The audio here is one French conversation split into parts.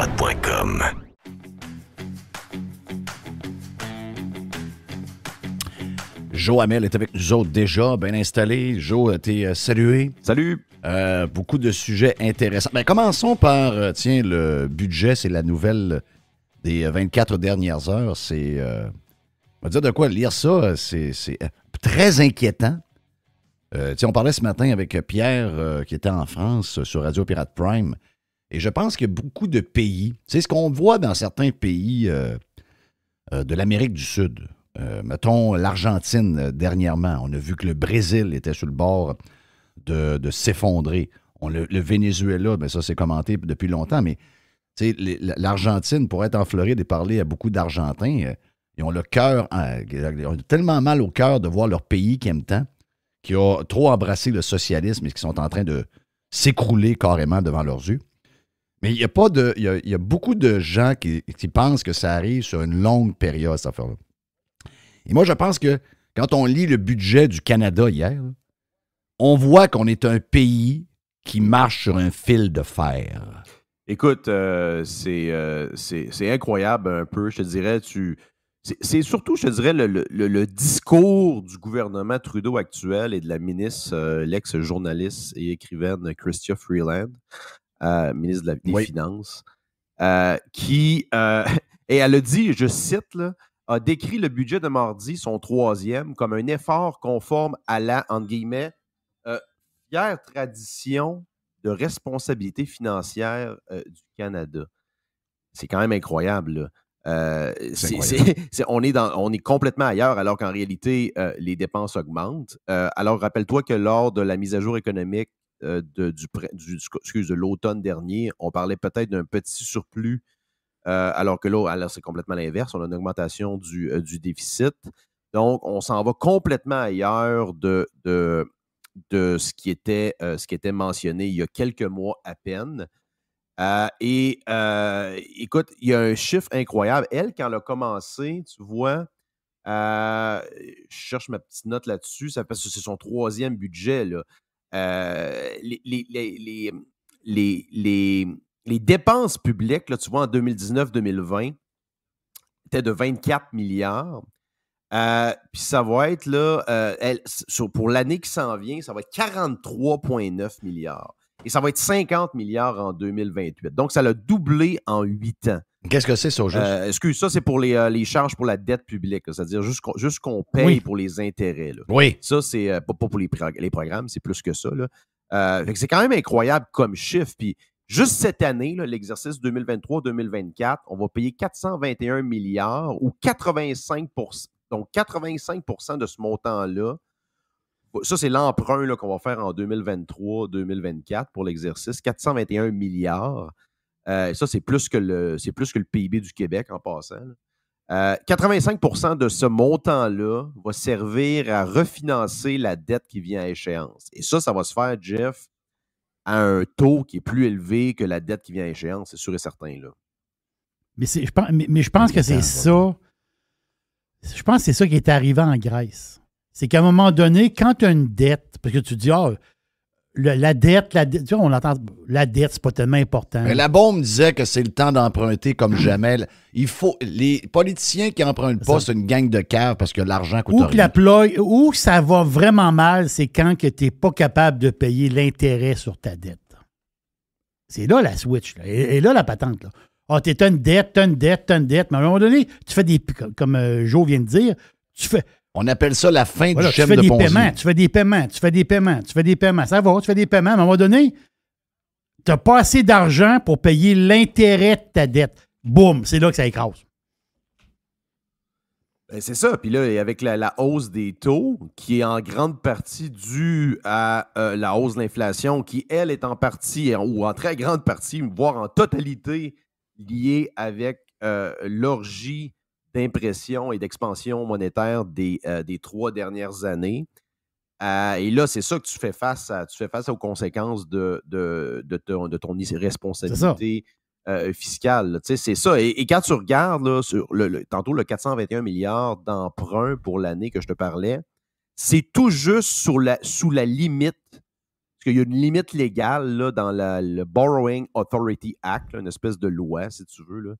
radiopirate.com. Joe Hamel est avec nous autres déjà, bien installé. Joe, t'es salué. Salut! Beaucoup de sujets intéressants. Ben, commençons par, le budget, c'est la nouvelle des 24 dernières heures. C'est, on va dire de quoi lire ça, c'est très inquiétant. On parlait ce matin avec Pierre, qui était en France, sur Radio Pirate Prime, et je pense que beaucoup de pays, c'est ce qu'on voit dans certains pays de l'Amérique du Sud. Mettons l'Argentine dernièrement. On a vu que le Brésil était sur le bord de s'effondrer. Le Venezuela, bien, ça c'est commenté depuis longtemps, mais l'Argentine, pour être en Floride et parler à beaucoup d'Argentins, ils ont le cœur, ils ont tellement mal au cœur de voir leur pays qu'ils aiment tant, qui a trop embrassé le socialisme et qui sont en train de s'écrouler carrément devant leurs yeux. Mais il y a beaucoup de gens qui pensent que ça arrive sur une longue période, cette affaire-là. Et moi, je pense que quand on lit le budget du Canada hier, on voit qu'on est un pays qui marche sur un fil de fer. Écoute, c'est incroyable un peu, je te dirais. C'est surtout, je te dirais, le discours du gouvernement Trudeau actuel et de la ministre, l'ex-journaliste et écrivaine Chrystia Freeland, ministre des Finances, qui, et elle a dit, je cite, là, a décrit le budget de mardi, son troisième, comme un effort conforme à la, entre guillemets, fière tradition de responsabilité financière du Canada. C'est quand même incroyable, là. On est complètement ailleurs, alors qu'en réalité, les dépenses augmentent. Alors, rappelle-toi que lors de la mise à jour économique de l'automne dernier, on parlait peut-être d'un petit surplus, alors que là, c'est complètement l'inverse. On a une augmentation du déficit. Donc, on s'en va complètement ailleurs de ce qui était mentionné il y a quelques mois à peine. Écoute, il y a un chiffre incroyable. Elle, quand elle a commencé, tu vois, je cherche ma petite note là-dessus, parce que c'est son troisième budget, là. Les dépenses publiques, là, tu vois, en 2019-2020, étaient de 24 milliards. Puis ça va être, là, pour l'année qui s'en vient, ça va être 43,9 milliards. Et ça va être 50 milliards en 2028. Donc, ça l'a doublé en 8 ans. Qu'est-ce que c'est, ça, juste? Excuse, ça, c'est pour les charges pour la dette publique, là, c'est-à-dire juste qu'on paye pour les intérêts. Là. Oui. Ça, c'est pas pour les programmes, c'est plus que ça. Là. Fait que c'est quand même incroyable comme chiffre. Puis, juste cette année, là, l'exercice 2023-2024, on va payer 421 milliards ou 85 %. Donc, 85 % de ce montant-là, ça, c'est l'emprunt là, qu'on va faire en 2023-2024 pour l'exercice, 421 milliards. Ça, c'est plus que le PIB du Québec en passant. 85 % de ce montant-là va servir à refinancer la dette qui vient à échéance. Et ça va se faire, Jeff, à un taux qui est plus élevé que la dette qui vient à échéance, c'est sûr et certain. Là. Mais je pense que c'est ça. Je pense que c'est ça qui est arrivé en Grèce. C'est qu'à un moment donné, quand tu as une dette, parce que tu dis, la dette, tu vois, on entend, la dette, c'est pas tellement important. Mais la bombe disait que c'est le temps d'emprunter comme jamais. Les politiciens qui n'empruntent pas, c'est une gang de caves parce que l'argent coûte rien. Où ça va vraiment mal, c'est quand tu n'es pas capable de payer l'intérêt sur ta dette. C'est là la switch. Là. Et là, la patente. Là. Tu as une dette. Mais à un moment donné, tu fais comme Joe vient de dire, on appelle ça la fin du schéma de Ponzi. Tu fais des paiements. Ça va, tu fais des paiements. Mais à un moment donné, tu n'as pas assez d'argent pour payer l'intérêt de ta dette. Boum, c'est là que ça écrase. Ben, c'est ça. Puis là, avec la hausse des taux, qui est en grande partie due à la hausse de l'inflation, qui, elle, est en partie, ou en très grande partie, voire en totalité, liée avec l'orgie d'impression et d'expansion monétaire des 3 dernières années. Et là, c'est ça que tu fais face aux conséquences de ton irresponsabilité fiscale. C'est ça. Et quand tu regardes là, sur tantôt le 421 milliards d'emprunts pour l'année que je te parlais, c'est tout juste sous la limite. parce qu'il y a une limite légale là, dans le Borrowing Authority Act, là, une espèce de loi, si tu veux,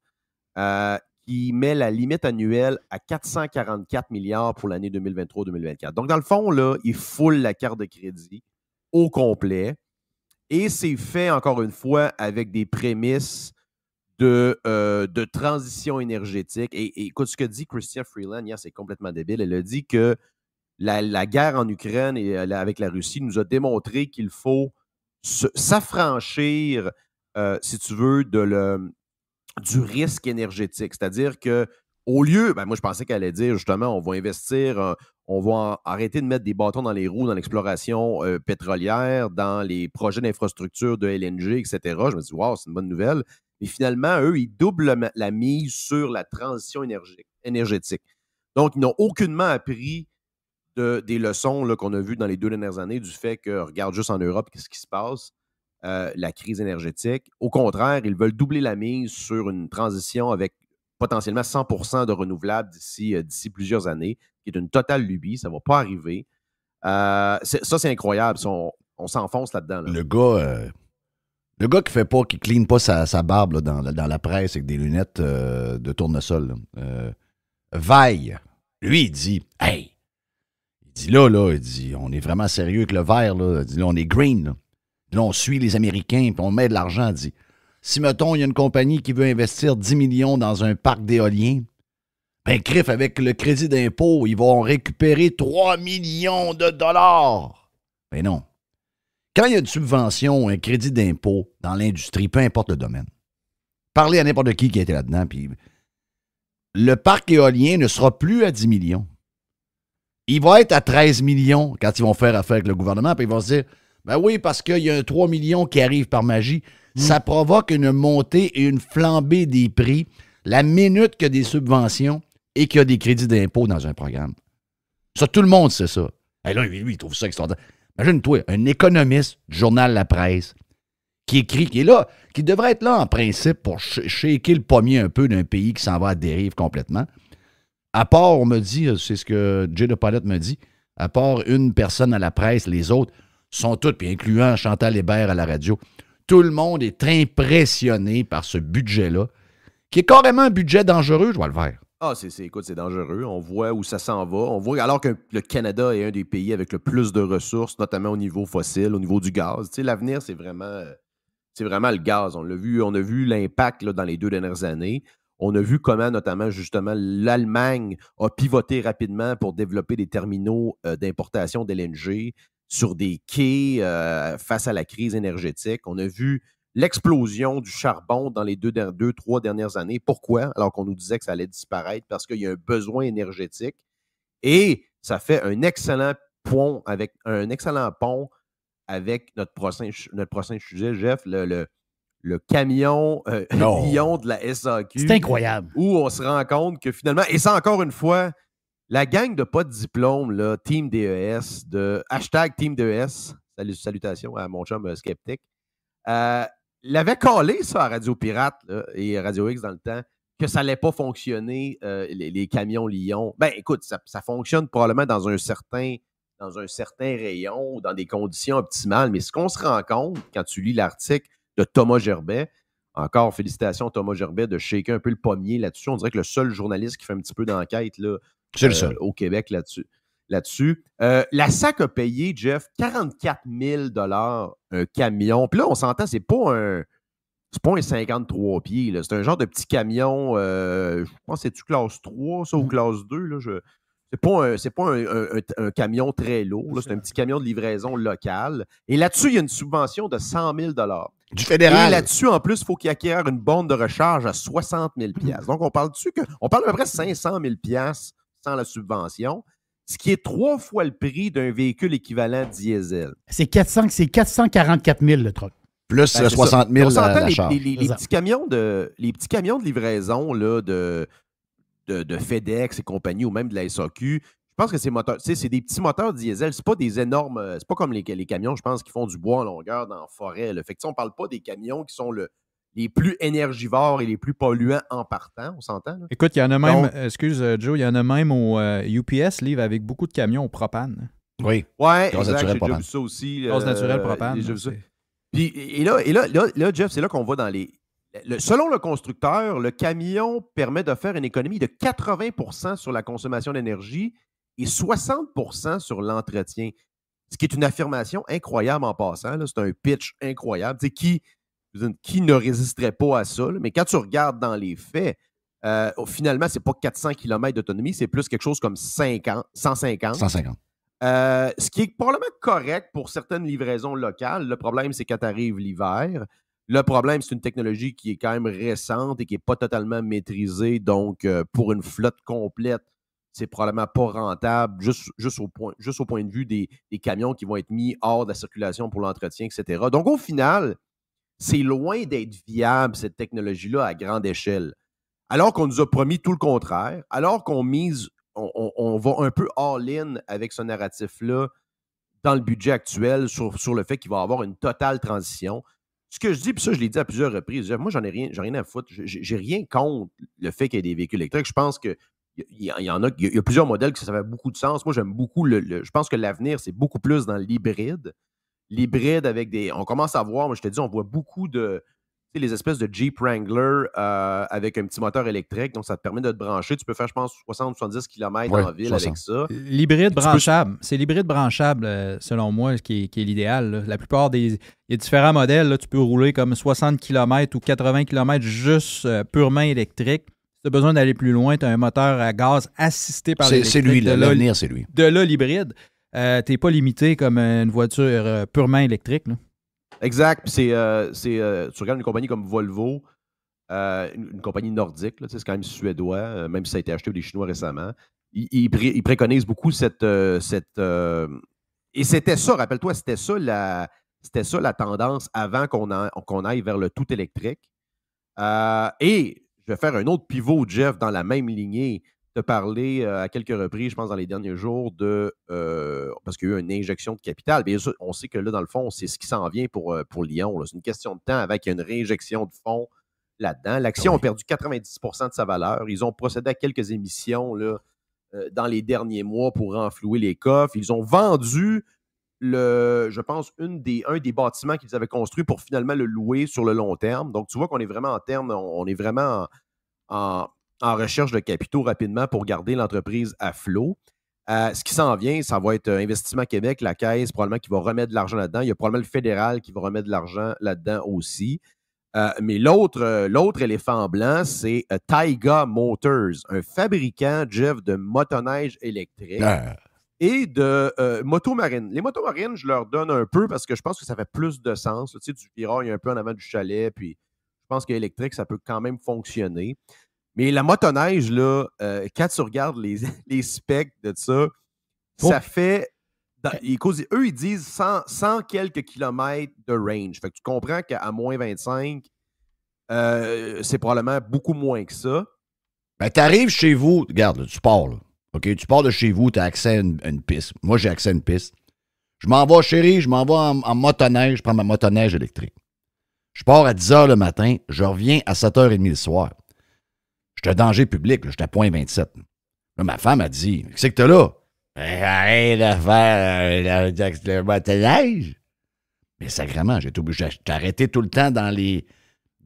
là, qui met la limite annuelle à 444 milliards pour l'année 2023-2024. Donc, dans le fond, là, il foule la carte de crédit au complet. Et c'est fait, encore une fois, avec des prémices de transition énergétique. Et écoute, ce que dit Chrystia Freeland hier, c'est complètement débile. Elle a dit que la guerre en Ukraine et avec la Russie nous a démontré qu'il faut s'affranchir, si tu veux, du risque énergétique. C'est-à-dire que au lieu, moi je pensais qu'elle allait dire justement, on va investir, on va arrêter de mettre des bâtons dans les roues dans l'exploration pétrolière, dans les projets d'infrastructure de LNG, etc. Je me dis, wow, c'est une bonne nouvelle. Mais finalement, eux, ils doublent la mise sur la transition énergétique. Donc, ils n'ont aucunement appris des leçons là, qu'on a vues dans les 2 dernières années du fait que, regarde juste en Europe, qu'est-ce qui se passe, la crise énergétique. Au contraire, ils veulent doubler la mise sur une transition avec potentiellement 100% de renouvelables d'ici plusieurs années, qui est une totale lubie. Ça ne va pas arriver. Ça, c'est incroyable. On s'enfonce là-dedans. Là. Le gars qui clean pas sa barbe là, dans la presse avec des lunettes de tournesol, Veil, lui, il dit, hey, il dit là, il dit, on est vraiment sérieux avec le vert, là. Il dit, là, on est green, là. Là, on suit les Américains, puis on met de l'argent, il dit. Si, mettons, il y a une compagnie qui veut investir 10 millions dans un parc d'éoliens, ben, crif, avec le crédit d'impôt, ils vont récupérer 3 millions de dollars. Ben non. Quand il y a une subvention, un crédit d'impôt dans l'industrie, peu importe le domaine, parlez à n'importe qui était là-dedans, puis le parc éolien ne sera plus à 10 millions. Il va être à 13 millions quand ils vont faire affaire avec le gouvernement, puis ils vont se dire, ben oui, parce qu'il y a un 3 millions qui arrive par magie. Ça provoque une montée et une flambée des prix la minute qu'il y a des subventions et qu'il y a des crédits d'impôt dans un programme. Ça, tout le monde sait ça. Et là, lui, il trouve ça extraordinaire. Imagine-toi, un économiste du journal La Presse qui écrit, qui est là, qui devrait être là en principe pour shaker le pommier un peu d'un pays qui s'en va à dérive complètement. À part, on me dit, c'est ce que Jay DePilot me dit, à part une personne à La Presse, les autres sont toutes, puis incluant Chantal Hébert à la radio, tout le monde est impressionné par ce budget-là, qui est carrément un budget dangereux, je vois le vert. Ah, écoute, c'est dangereux. On voit où ça s'en va. On voit, alors que le Canada est un des pays avec le plus de ressources, notamment au niveau fossile, au niveau du gaz. Tu sais, l'avenir, c'est vraiment le gaz. On a vu l'impact là, dans les 2 dernières années. On a vu comment, notamment, justement, l'Allemagne a pivoté rapidement pour développer des terminaux d'importation d'LNG sur des quais face à la crise énergétique. On a vu l'explosion du charbon dans les 2-3 dernières années. Pourquoi? Alors qu'on nous disait que ça allait disparaître parce qu'il y a un besoin énergétique. Et ça fait un excellent pont avec notre prochain sujet, Jeff, le camion Lyon de la SAQ. C'est incroyable. Où on se rend compte que finalement, et ça encore une fois, la gang de pas de diplôme, là, Team DES, hashtag Team DES, salutations à mon chum sceptique, l'avait collé ça à Radio Pirate là, et Radio X dans le temps, que ça n'allait pas fonctionner, les camions Lyon. Ben écoute, ça fonctionne probablement dans un certain rayon, dans des conditions optimales, mais ce qu'on se rend compte quand tu lis l'article de Thomas Gerbet, encore félicitations Thomas Gerbet de shaker un peu le pommier là-dessus. On dirait que le seul journaliste qui fait un petit peu d'enquête là, au Québec là-dessus. La SAC a payé, Jeff, 44 000 $ un camion. Puis là, on s'entend, c'est pas un 53 pieds. Là. C'est un genre de petit camion, je pense que c'est-tu classe 3, ça, ou classe 2? Là, c'est pas un camion très lourd. Là. C'est un petit camion de livraison locale. Et là-dessus, il y a une subvention de 100 000 $ du fédéral. Et là-dessus, en plus, il faut qu'il acquiert une borne de recharge à 60 000 $. Donc, on parle à peu près 500 000 $ sans la subvention, ce qui est 3 fois le prix d'un véhicule équivalent diesel. C'est 444 000 le truck. Plus 60 000 la charge. Les petits camions de livraison là, de FedEx et compagnie, ou même de la SAQ, je pense que c'est des petits moteurs diesel. C'est pas des énormes. C'est pas comme les camions, je pense, qui font du bois en longueur dans la forêt. Là. Fait que, on parle pas des camions qui sont les plus énergivores et les plus polluants en partant, on s'entend? Là? Écoute, il y en a même, excuse Joe, il y en a même au UPS livre avec beaucoup de camions au propane. Oui. Ouais, Gaz exact, naturel j'ai déjà propane. vu ça aussi. Gaz naturel propane. J'ai déjà vu ça. c'est- Puis, et là, Jeff, c'est là qu'on va dans les. Selon le constructeur, le camion permet de faire une économie de 80 sur la consommation d'énergie et 60 sur l'entretien. Ce qui est une affirmation incroyable en passant. Là. C'est un pitch incroyable. Tu sais, qui ne résisterait pas à ça? Là? Mais quand tu regardes dans les faits, finalement, c'est pas 400 km d'autonomie, c'est plus quelque chose comme 150. 150. Ce qui est probablement correct pour certaines livraisons locales. Le problème, c'est quand arrive l'hiver. Le problème, c'est une technologie qui est quand même récente et qui n'est pas totalement maîtrisée. Donc, pour une flotte complète, c'est probablement pas rentable, juste au point de vue des camions qui vont être mis hors de la circulation pour l'entretien, etc. Donc, au final, c'est loin d'être viable, cette technologie-là, à grande échelle. Alors qu'on nous a promis tout le contraire, alors qu'on on va un peu all-in avec ce narratif-là dans le budget actuel sur le fait qu'il va y avoir une totale transition. Ce que je dis, puis ça, je l'ai dit à plusieurs reprises, moi, j'en ai rien à foutre. J'ai rien contre le fait qu'il y ait des véhicules électriques. Je pense qu'il y a plusieurs modèles que ça fait beaucoup de sens. Moi, j'aime beaucoup je pense que l'avenir, c'est beaucoup plus dans l'hybride. L'hybride avec des. On commence à voir, moi, je te dis, on voit beaucoup de. Tu sais, les espèces de Jeep Wrangler avec un petit moteur électrique. Donc, ça te permet de te brancher. Tu peux faire, je pense, 60-70 km Ouais, en ville 60. avec ça. L'hybride branchable. C'est l'hybride branchable, selon moi, qui est l'idéal. Là. La plupart des. Il y a différents modèles. Là. Tu peux rouler comme 60 km ou 80 km juste purement électrique. Si tu as besoin d'aller plus loin, tu as un moteur à gaz assisté par l'électrique. C'est lui, l'avenir, c'est lui. De là, l'hybride. Tu n'es pas limité comme une voiture purement électrique. Là. Exact. Puis tu regardes une compagnie comme Volvo, une compagnie nordique, là, c'est quand même suédois, même si ça a été acheté par des Chinois récemment. Ils préconisent beaucoup cette. Et c'était ça, rappelle-toi, c'était ça la tendance avant qu'on aille vers le tout électrique. Et je vais faire un autre pivot, Jeff, dans la même lignée. Te parler à quelques reprises, je pense, dans les derniers jours, parce qu'il y a eu une injection de capital. Bien sûr, on sait que là, dans le fond, c'est ce qui s'en vient pour Lyon. Là. C'est une question de temps avant qu'il y ait une réinjection de fonds là-dedans. L'action a perdu 90 de sa valeur. Ils ont procédé à quelques émissions là, dans les derniers mois pour renflouer les coffres. Ils ont vendu, je pense, un des bâtiments qu'ils avaient construit pour finalement le louer sur le long terme. Donc, tu vois qu'on est vraiment on est vraiment en recherche de capitaux rapidement pour garder l'entreprise à flot. Ce qui s'en vient, ça va être Investissement Québec, la Caisse, probablement qui va remettre de l'argent là-dedans. Il y a probablement le fédéral qui va remettre de l'argent là-dedans aussi. Mais l'autre éléphant blanc, c'est Taiga Motors, un fabricant, Jeff, de motoneige électrique et de motomarines. Les motomarines, je leur donne un peu parce que je pense que ça fait plus de sens. Tu sais, du virage un peu en avant du chalet, puis je pense qu'électrique, ça peut quand même fonctionner. Mais la motoneige, là, quand tu regardes les specs de ça, ça fait. Eux, ils disent 100 quelques kilomètres de range. Fait que tu comprends qu'à moins 25, c'est probablement beaucoup moins que ça. Ben, tu arrives chez vous, regarde, là, tu pars, là. OK, tu pars de chez vous, tu as accès à une piste. Moi, j'ai accès à une piste. Je m'en vais, chérie, je m'en vais en motoneige, je prends ma motoneige électrique. Je pars à 10 h le matin, je reviens à 7 h 30 le soir. J'étais un danger public, j'étais à point 27. Là, ma femme a dit, qu'est-ce que t'as là? Arrête de faire le motoneige. Mais sacrément, j'ai arrêté tout le temps dans les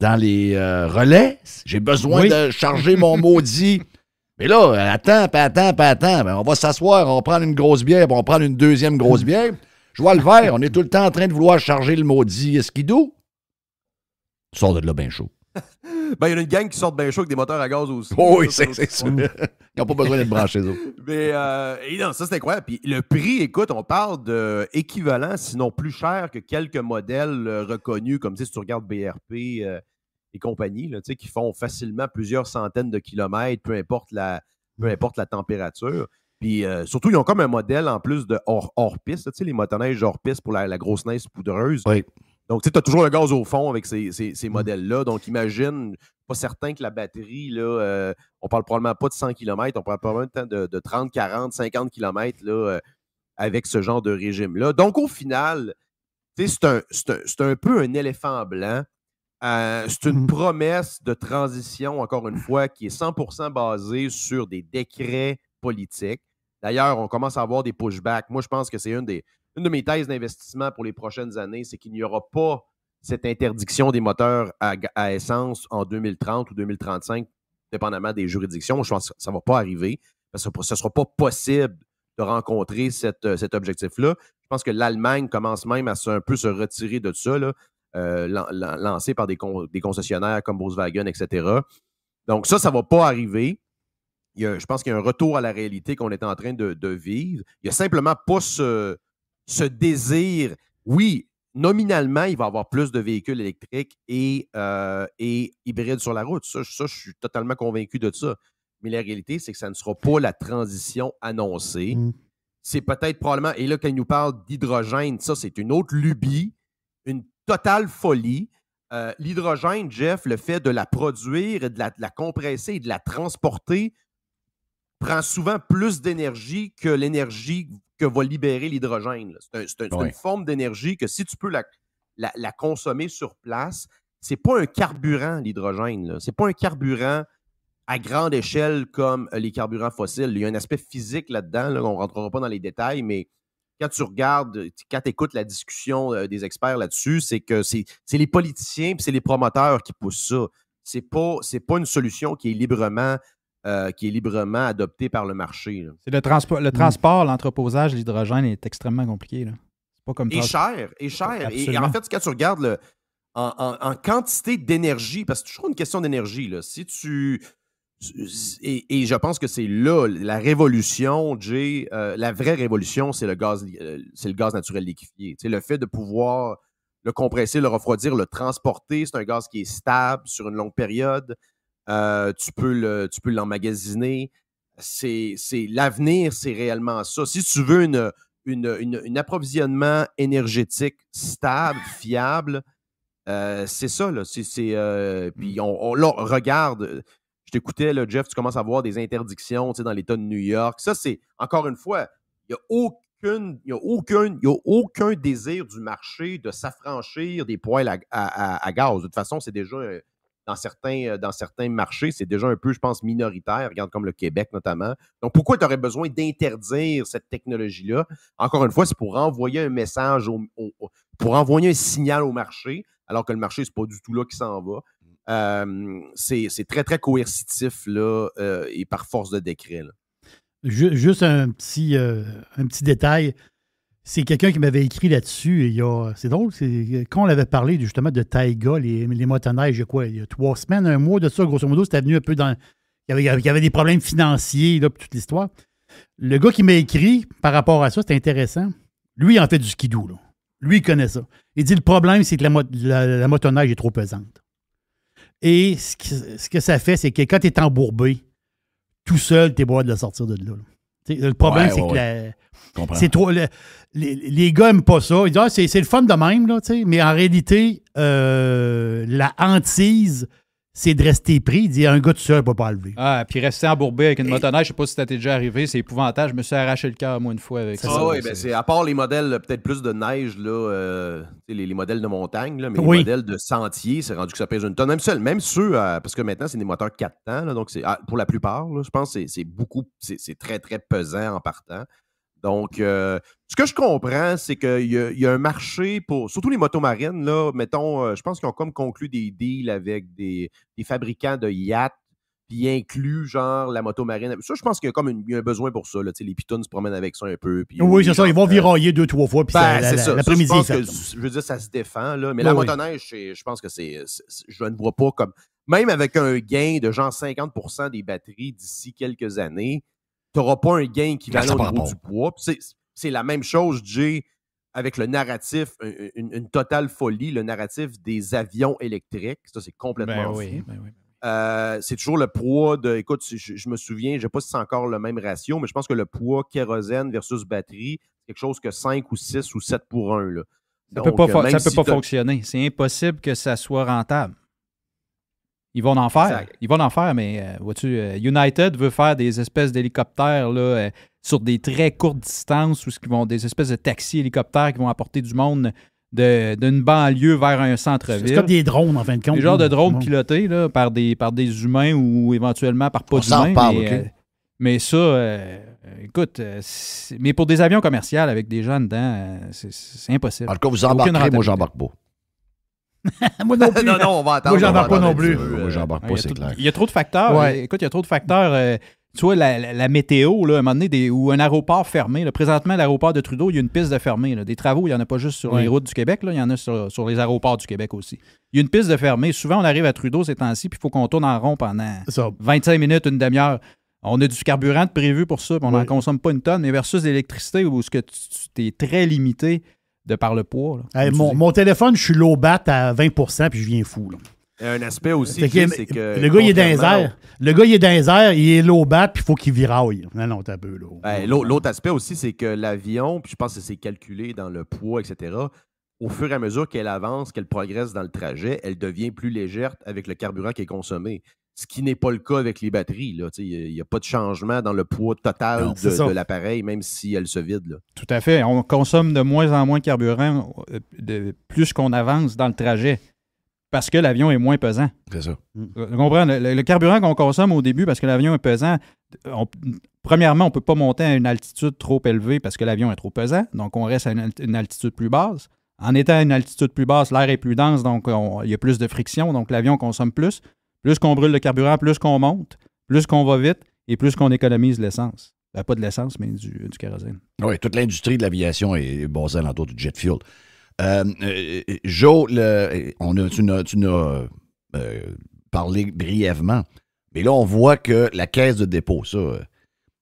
relais. J'ai besoin de charger mon maudit. Mais là, attends. Ben, on va s'asseoir, on va prendre une grosse bière, puis on va prendre une deuxième grosse bière. Je vois le verre, on est tout le temps en train de vouloir charger le maudit skidoo. Tu sors de là bien chaud. Ben, il y a une gang qui sort bien chaud avec des moteurs à gaz aussi. Oh, oui, c'est sûr. Ils n'ont pas besoin d'être branchés, eux. Mais non, ça, c'est incroyable. Puis le prix, écoute, on parle d'équivalent, sinon plus cher que quelques modèles reconnus, comme si tu regardes BRP et compagnie, là, qui font facilement plusieurs centaines de kilomètres, peu importe la température. Puis surtout, ils ont comme un modèle en plus de hors-piste, les motoneiges hors-piste pour la grosse neige poudreuse. Oui. Donc, tu as toujours le gaz au fond avec ces modèles-là. Donc, imagine, pas certain que la batterie, là, on parle probablement pas de 100 km, on parle probablement de 30, 40, 50 km là, avec ce genre de régime-là. Donc, au final, c'est un peu un éléphant blanc. C'est une promesse de transition, encore une fois, qui est 100% basée sur des décrets politiques. D'ailleurs, on commence à avoir des pushbacks. Moi, je pense que c'est une de mes thèses d'investissement pour les prochaines années, c'est qu'il n'y aura pas cette interdiction des moteurs à essence en 2030 ou 2035, dépendamment des juridictions. Je pense que ça ne va pas arriver, parce que ce ne sera pas possible de rencontrer cet objectif-là. Je pense que l'Allemagne commence même à un peu se retirer de ça, là, lancé par des concessionnaires comme Volkswagen, etc. Donc ça ne va pas arriver. Je pense qu'il y a un retour à la réalité qu'on est en train de vivre. Il n'y a simplement pas ce désir. Oui, nominalement, il va y avoir plus de véhicules électriques et hybrides sur la route. Ça, je suis totalement convaincu de ça. Mais la réalité, c'est que ça ne sera pas la transition annoncée. C'est peut-être probablement... Et là, quand il nous parle d'hydrogène, ça, c'est une autre lubie, une totale folie. L'hydrogène, Jeff, le fait de la produire, et de la compresser et de la transporter prend souvent plus d'énergie que l'énergie que va libérer l'hydrogène. C'est une forme d'énergie que si tu peux la consommer sur place, c'est pas un carburant, l'hydrogène. C'est pas un carburant à grande échelle comme les carburants fossiles. Il y a un aspect physique là-dedans, là, on ne rentrera pas dans les détails, mais quand tu regardes, quand tu écoutes la discussion des experts là-dessus, c'est que c'est les politiciens et c'est les promoteurs qui poussent ça. C'est pas une solution qui est librement adoptée par le marché. Là. C'est le transport, l'entreposage, l'hydrogène est extrêmement compliqué. Là. C'est pas comme cher. Et en fait, quand tu regardes en quantité d'énergie, parce que c'est toujours une question d'énergie, là. Si tu... Et je pense que c'est là la révolution, Jay. La vraie révolution, c'est le gaz naturel liquéfié. Tu sais, le fait de pouvoir le compresser, le refroidir, le transporter, c'est un gaz qui est stable sur une longue période. Tu peux l'emmagasiner. C'est l'avenir, c'est réellement ça. Si tu veux un approvisionnement énergétique stable, fiable, c'est ça. Là. Puis là, regarde. Je t'écoutais, là, Jeff, tu commences à voir des interdictions dans l'État de New York. Ça, c'est, encore une fois, il n'y a aucun désir du marché de s'affranchir des poêles à gaz. De toute façon, c'est déjà, dans certains marchés, c'est déjà un peu, je pense, minoritaire. Regarde comme le Québec, notamment. Donc, pourquoi tu aurais besoin d'interdire cette technologie-là? Encore une fois, c'est pour envoyer un message, pour envoyer un signal au marché, alors que le marché, c'est pas du tout là qu'il s'en va. C'est très, très coercitif là, et par force de décret. Là. Juste un petit détail. C'est quelqu'un qui m'avait écrit là-dessus. C'est drôle, quand on avait parlé justement de Taïga, les motoneiges, il y a 3 semaines, un mois de ça, grosso modo, c'était venu un peu dans... Il y avait des problèmes financiers, là, pour toute l'histoire. Le gars qui m'a écrit par rapport à ça, c'était intéressant. Lui, il en fait du skidoo. Là. Lui, il connaît ça. Il dit le problème, c'est que la motoneige est trop pesante. Et ce que ça fait, c'est que quand tu es embourbé, tout seul, tu es beau de le sortir de là. Le problème, c'est que c'est trop. Les gars n'aiment pas ça. Ils disent c'est le fun de même, là, mais en réalité, la hantise, c'est de rester pris. Il dit un gars tout seul ne peut pas lever. Ah, puis rester embourbé avec une motoneige, je ne sais pas si ça t'est déjà arrivé, c'est épouvantable. Je me suis arraché le cœur, moi, une fois avec ça. Oui, c'est à part les modèles peut-être plus de neige, là, les modèles de montagne, là, mais les modèles de sentier, c'est rendu que ça pèse une tonne. Même ceux, parce que maintenant, c'est des moteurs 4 temps, là, donc pour la plupart, là, je pense que c'est très, très pesant en partant. Donc, ce que je comprends, c'est qu'il y a un marché pour, surtout les motomarines, là, mettons, je pense qu'ils ont comme conclu des deals avec des fabricants de yachts, puis ils incluent, genre, la motomarine. Ça, je pense qu'il y a comme il y a un besoin pour ça, là, les pitounes se promènent avec ça un peu. Puis, oui, c'est ça, ils vont virailler 2-3 fois, puis l'après-midi, je veux dire, ça se défend, là, mais la motoneige, je pense que je ne vois pas comme, même avec un gain de genre 50% des batteries d'ici quelques années, tu n'auras pas un gain qui va au niveau du poids. C'est la même chose, Jay, avec le narratif, une totale folie, le narratif des avions électriques. Ça, c'est complètement fou. C'est toujours le poids de... Écoute, je me souviens, je ne sais pas si c'est encore le même ratio, mais je pense que le poids kérosène versus batterie, c'est quelque chose que 5 ou 6 ou 7 pour 1. Là. Ça ne peut pas fonctionner. C'est impossible que ça soit rentable. Ils vont en faire. Exact. Ils vont en faire, mais vois-tu, United veut faire des espèces d'hélicoptères là, sur des très courtes distances ou des espèces de taxis hélicoptères qui vont apporter du monde d'une banlieue vers un centre-ville. C'est comme des drones, en fin de compte. Des genres de drones pilotés là, par des humains ou éventuellement par pas d'humains. Mais ça, écoute, mais pour des avions commerciaux avec des gens dedans, c'est impossible. En tout cas, vous Il y a aucune embarquerez, moi, rentabilité. j'embarque pas. Moi non plus. non, on va attendre. Moi, j'embarque pas non plus. Moi, j'embarque pas, c'est clair. Il y a trop de facteurs. Ouais. Écoute, il y a trop de facteurs. Tu vois, la météo, là, à un moment donné, ou un aéroport fermé. Là. Présentement, l'aéroport de Trudeau, il y a une piste de fermé. Là. Des travaux, il n'y en a pas juste sur les routes du Québec, là, il y en a sur les aéroports du Québec aussi. Il y a une piste de fermé. Souvent, on arrive à Trudeau ces temps-ci, puis il faut qu'on tourne en rond pendant 25 minutes, une demi-heure. On a du carburant de prévu pour ça, puis on n'en consomme pas une tonne, mais versus l'électricité où tu es très limité de par le poids. Là, Hey, mon téléphone, je suis low bat à 20%, puis je viens fou. Là. Un aspect aussi, c'est que... Le gars, il est dans les airs. Le gars, il est dans les airs, il est low bat, puis il faut qu'il viraille. Non, t'as un peu, là. L'autre aspect aussi, c'est que l'avion, puis je pense que c'est calculé dans le poids, etc., au fur et à mesure qu'elle avance, qu'elle progresse dans le trajet, elle devient plus légère avec le carburant qui est consommé. Ce qui n'est pas le cas avec les batteries. Il n'y a pas de changement dans le poids total de l'appareil, même si elle se vide. Là. Tout à fait. On consomme de moins en moins de carburant plus qu'on avance dans le trajet parce que l'avion est moins pesant. C'est ça. Tu comprends? Le carburant qu'on consomme au début parce que l'avion est pesant, premièrement, on ne peut pas monter à une altitude trop élevée parce que l'avion est trop pesant. Donc, on reste à une altitude plus basse. En étant à une altitude plus basse, l'air est plus dense, donc il y a plus de friction, donc l'avion consomme plus. Plus qu'on brûle le carburant, plus qu'on monte, plus qu'on va vite et plus qu'on économise l'essence. Pas de l'essence, mais du kérosène. Oui, toute l'industrie de l'aviation est basée alentour du jet fuel. Joe, tu n'as parlé brièvement, mais là, on voit que la caisse de dépôt, ça...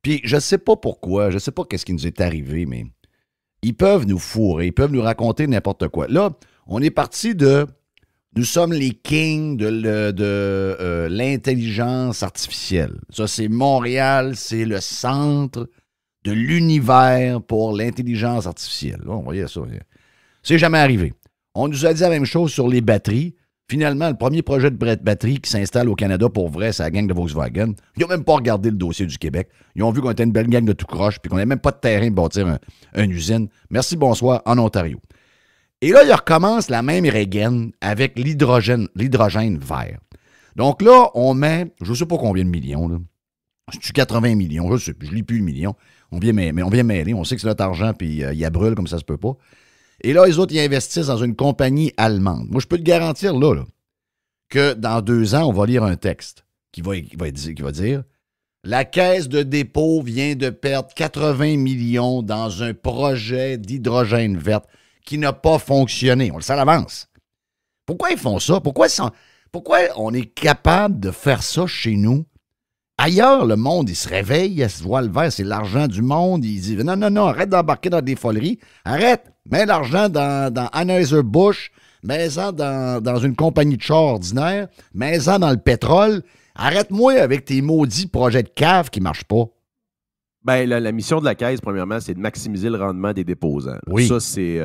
puis je ne sais pas pourquoi, je ne sais pas qu'est-ce qui nous est arrivé, mais ils peuvent nous fourrer, ils peuvent nous raconter n'importe quoi. Là, on est parti de... Nous sommes les kings de l'intelligence artificielle. Ça, c'est Montréal, c'est le centre de l'univers pour l'intelligence artificielle. Là, on voyait ça. C'est jamais arrivé. On nous a dit la même chose sur les batteries. Finalement, le premier projet de batterie qui s'installe au Canada pour vrai, c'est la gang de Volkswagen. Ils n'ont même pas regardé le dossier du Québec. Ils ont vu qu'on était une belle gang de tout croche puis qu'on n'avait même pas de terrain pour bâtir une usine. Merci, bonsoir, en Ontario. Et là, il recommence la même rengaine avec l'hydrogène vert. Donc là, on met, je ne sais pas combien de millions, là. C'est-tu 80 millions? Je ne lis plus le million. On vient mêler. On sait que c'est notre argent, puis il y a brûle comme ça se peut pas. Et là, les autres, ils investissent dans une compagnie allemande. Moi, je peux te garantir, là, que dans 2 ans, on va lire un texte qui va dire « La Caisse de dépôt vient de perdre 80 millions dans un projet d'hydrogène vert qui n'a pas fonctionné. » On le sait à l'avance. Pourquoi ils font ça? Pourquoi on est capable de faire ça chez nous? Ailleurs, le monde, il se réveille, il se voit le vert, c'est l'argent du monde. Il dit non, arrête d'embarquer dans des foleries. Arrête, mets l'argent dans Anheuser-Busch, mets-en dans une compagnie de char ordinaire, mets-en dans le pétrole. Arrête-moi avec tes maudits projets de cave qui ne marchent pas. Ben, la mission de la Caisse, premièrement, c'est de maximiser le rendement des déposants. Oui. Ça, c'est...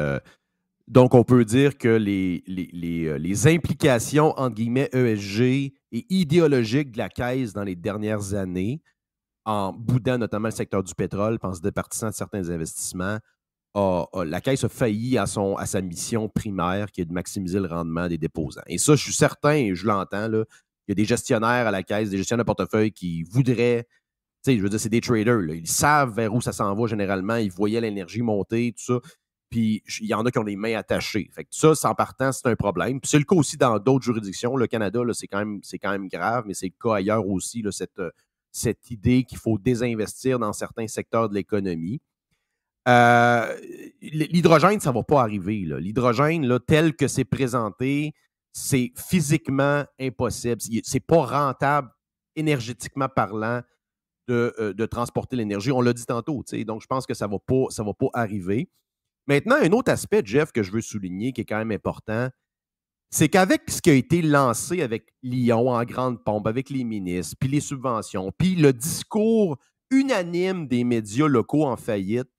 donc, on peut dire que les implications, entre guillemets, ESG et idéologiques de la Caisse dans les dernières années, en boudant notamment le secteur du pétrole, en se départissant de certains investissements, la Caisse a failli à sa mission primaire, qui est de maximiser le rendement des déposants. Et ça, je suis certain, et je l'entends, là, il y a des gestionnaires à la Caisse, des gestionnaires de portefeuille qui voudraient... Tu sais, je veux dire, c'est des traders. Là. Ils savent vers où ça s'en va généralement. Ils voyaient l'énergie monter, tout ça. Puis, il y en a qui ont les mains attachées. Fait que ça, en partant, c'est un problème. Puis, c'est le cas aussi dans d'autres juridictions. Le Canada, là, c'est quand même grave, mais c'est le cas ailleurs aussi, là, cette idée qu'il faut désinvestir dans certains secteurs de l'économie. L'hydrogène, ça ne va pas arriver. Là. L'hydrogène, là, tel que c'est présenté, c'est physiquement impossible. C'est pas rentable, énergétiquement parlant, de transporter l'énergie. On l'a dit tantôt, donc je pense que ça va pas arriver. Maintenant, un autre aspect, Jeff, que je veux souligner, qui est quand même important, c'est qu'avec ce qui a été lancé avec Lyon en grande pompe, avec les ministres, puis les subventions, puis le discours unanime des médias locaux en faillite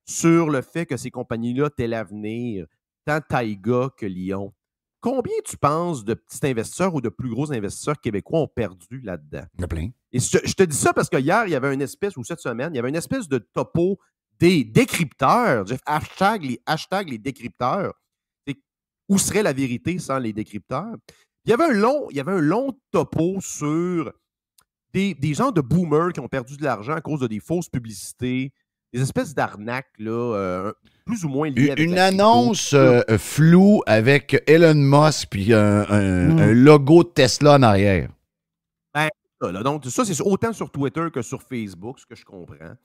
sur le fait que ces compagnies-là étaient l'avenir, tant Taïga que Lyon, combien tu penses de petits investisseurs ou de plus gros investisseurs québécois ont perdu là-dedans? Il y en a plein. Et je te dis ça parce que hier, il y avait une espèce, ou cette semaine, il y avait une espèce de topo des décrypteurs, Jeff, hashtag les décrypteurs. Où serait la vérité sans les décrypteurs? Il y avait un long topo sur des gens de boomers qui ont perdu de l'argent à cause de des fausses publicités, des espèces d'arnaques, là, plus ou moins liées avec Une la annonce crypto. floue avec Elon Musk puis un logo de Tesla en arrière. Ça, là. Donc, ça, c'est autant sur Twitter que sur Facebook, ce que je comprends.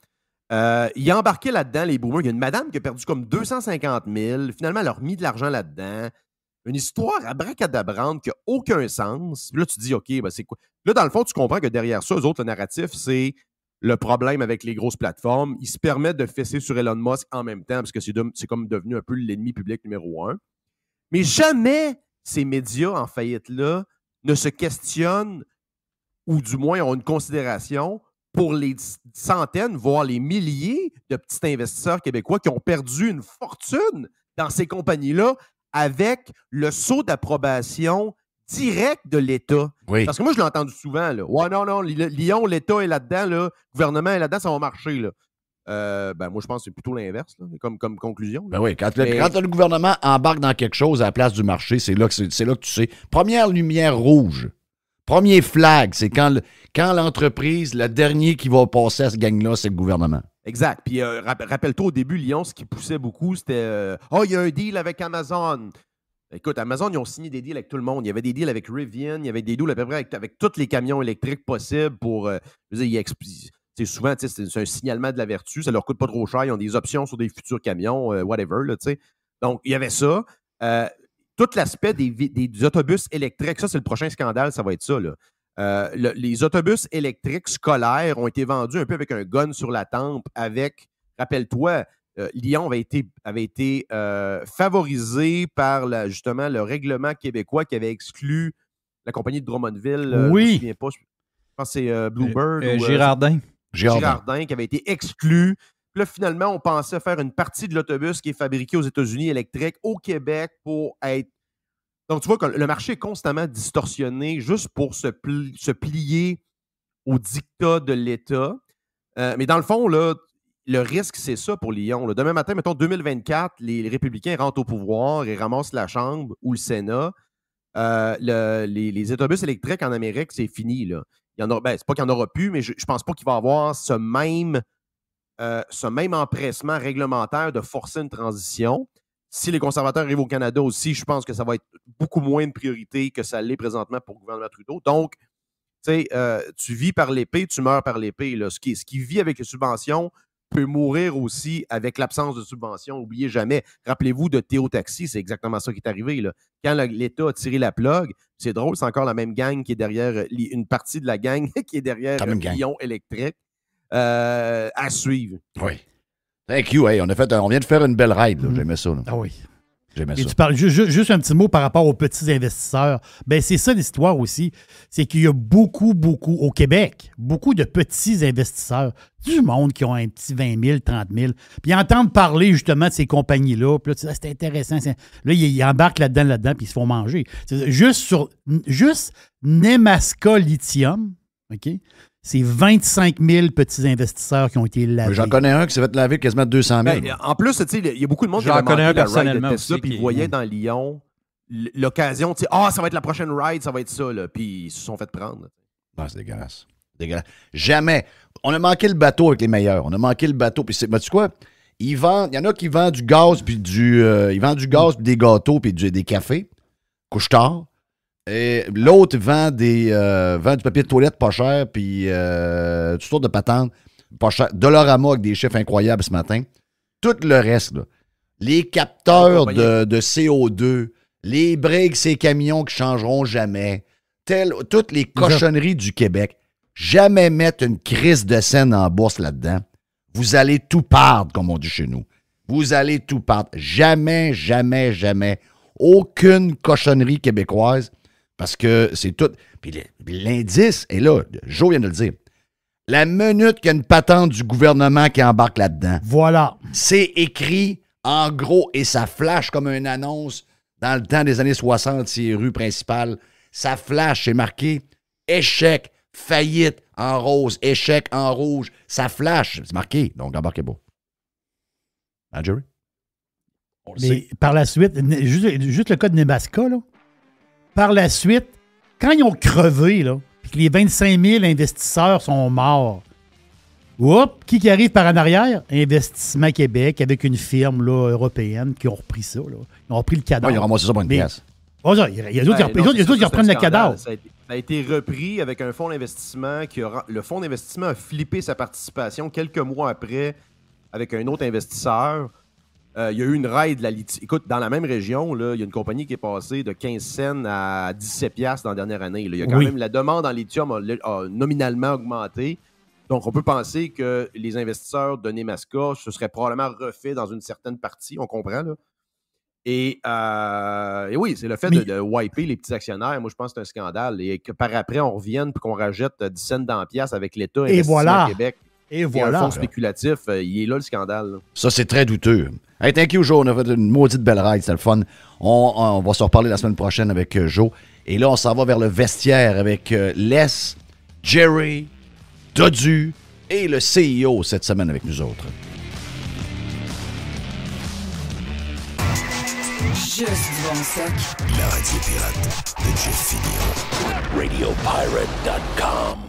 Il a embarqué là-dedans, les boomers. Il y a une madame qui a perdu comme 250 000. Finalement, elle a remis de l'argent là-dedans. Une histoire abracadabrante qui n'a aucun sens. Puis là, tu te dis, OK, ben c'est quoi? Là, dans le fond, tu comprends que derrière ça, eux autres, le narratif, c'est le problème avec les grosses plateformes. Ils se permettent de fesser sur Elon Musk en même temps parce que c'est comme devenu un peu l'ennemi public numéro 1. Mais jamais ces médias en faillite-là ne se questionnent ou du moins ont une considération pour les centaines, voire les milliers de petits investisseurs québécois qui ont perdu une fortune dans ces compagnies-là avec le saut d'approbation direct de l'État. Oui. Parce que moi, je l'ai entendu souvent. Là. Ouais, non, Lyon, l'État est là-dedans, le gouvernement est là-dedans, ça va marcher. Là. Moi, je pense que c'est plutôt l'inverse, là, comme conclusion. Là. Ben oui, quand le gouvernement embarque dans quelque chose à la place du marché, c'est là que tu sais. Première lumière rouge. Premier flag, c'est quand l'entreprise, le dernier qui va passer à ce gang-là, c'est le gouvernement. Exact. Puis rappelle-toi, au début, Lyon, ce qui poussait beaucoup, c'était il y a un deal avec Amazon. Écoute, Amazon, ils ont signé des deals avec tout le monde. Il y avait des deals avec Rivian, il y avait des deals à peu près avec tous les camions électriques possibles pour. Je veux dire, souvent, c'est un signalement de la vertu. Ça leur coûte pas trop cher. Ils ont des options sur des futurs camions, whatever. Là, donc, il y avait ça. Tout l'aspect des autobus électriques, ça, c'est le prochain scandale, ça va être ça. Là. Les autobus électriques scolaires ont été vendus un peu avec un gun sur la tempe avec, rappelle-toi, Lyon avait été favorisé par justement le règlement québécois qui avait exclu la compagnie de Drummondville. Oui. Je ne me souviens pas. Je pense que c'est Bluebird. Girardin. Girardin qui avait été exclu. Puis là, finalement, on pensait faire une partie de l'autobus qui est fabriqué aux États-Unis électrique au Québec pour être. Donc, tu vois que le marché est constamment distorsionné juste pour se plier au dictat de l'État. Mais dans le fond, là, le risque, c'est ça pour Lyon. Là. Demain matin, mettons 2024, les républicains rentrent au pouvoir et ramassent la Chambre ou le Sénat. Les autobus électriques en Amérique, c'est fini. Là. C'est pas qu'il n'y en aura plus, mais je pense pas qu'il va y avoir ce même empressement réglementaire de forcer une transition. Si les conservateurs arrivent au Canada aussi, je pense que ça va être beaucoup moins une priorité que ça l'est présentement pour le gouvernement Trudeau. Donc, tu vis par l'épée, tu meurs par l'épée. Là. Ce qui vit avec les subventions peut mourir aussi avec l'absence de subventions. N'oubliez jamais. Rappelez-vous de Théo Taxi, c'est exactement ça qui est arrivé. Là. Quand l'État a tiré la plug, c'est drôle, c'est encore la même gang qui est derrière, une partie de la gang qui est derrière Lyon électrique. À suivre. Oui. Thank you. Hey, on vient de faire une belle ride. J'aimais ça. Là. Ah oui. J'aimais Et ça. tu parles juste un petit mot par rapport aux petits investisseurs. Ben c'est ça l'histoire aussi. C'est qu'il y a beaucoup au Québec, beaucoup de petits investisseurs, du monde qui ont un petit 20 000, 30 000. Puis ils entendent parler justement de ces compagnies-là. Puis là, tu dis, c'est intéressant. Là, ils embarquent là-dedans, puis ils se font manger. Juste Nemaska Lithium, OK? C'est 25 000 petits investisseurs qui ont été lavés. J'en connais un qui s'est fait laver quasiment 200 000. En plus, il y a beaucoup de monde qui a connais un manqué la ride personnellement de Tesla, aussi puis ils qui- voyaient dans Lyon l'occasion, ça va être la prochaine ride, ça va être ça, là, puis ils se sont fait prendre. Non, c'est dégueulasse. Jamais. On a manqué le bateau avec les meilleurs. On a manqué le bateau. Puis tu sais quoi? Il y en a qui vendent du gaz, puis ils vendent du gaz, puis des gâteaux, puis des cafés. Couche-tard. Et l'autre vend du papier de toilette pas cher, puis toutes sortes de patentes pas cher. Dollarama avec des chiffres incroyables ce matin. Tout le reste, là. Les capteurs de CO2, les breaks, ces camions qui changeront jamais, toutes les cochonneries du Québec, jamais mettre une crise de scène en bourse là-dedans. Vous allez tout perdre, comme on dit chez nous. Vous allez tout perdre. Jamais, jamais, jamais. Aucune cochonnerie québécoise. Parce que c'est tout. Puis l'indice est là. Joe vient de le dire. La minute qu'il y a une patente du gouvernement qui embarque là-dedans. Voilà. C'est écrit en gros et ça flash comme une annonce dans le temps des années 60, ces rues principales. Ça flash, c'est marqué échec, faillite en rose, échec en rouge. Ça flash, c'est marqué. Donc embarquez pas. Hein, Jerry? On le Mais sait. par la suite, juste le cas de Nebraska, là. Par la suite, quand ils ont crevé, là, puis que les 25 000 investisseurs sont morts. Oups, qui arrive par en arrière? Investissement Québec avec une firme là, européenne qui ont repris ça. Là. Ils ont repris le cadavre. Ils ont ramassé ça pour une pièce. Il y a d'autres qui reprennent le cadavre. Ça a été repris avec un fonds d'investissement le fonds d'investissement a flippé sa participation quelques mois après avec un autre investisseur. Il y a eu une raid de la litige. Écoute, dans la même région, là, il y a une compagnie qui est passée de 15 cents à 17 piastres dans la dernière année. Là. Il y a quand même la demande en lithium a nominalement augmenté. Donc, on peut penser que les investisseurs de Nemaska se seraient probablement refaits dans une certaine partie. On comprend, là. Et oui, c'est le fait de wiper les petits actionnaires. Moi, je pense que c'est un scandale. Et que par après, on revienne et qu'on rajoute 10 cents dans la pièce avec l'État Investissement Québec. Et voilà. Un fonds spéculatif, il est là le scandale. Là. Ça, c'est très douteux. Hey, thank you, Joe. On a fait une maudite belle ride. C'était le fun. On va se reparler la semaine prochaine avec Joe. Et là, on s'en va vers le vestiaire avec Les, Jerry, Dodu et le CEO cette semaine avec nous autres. Juste du bon stock. La radio pirate de Jeff Fillion. RadioPirate.com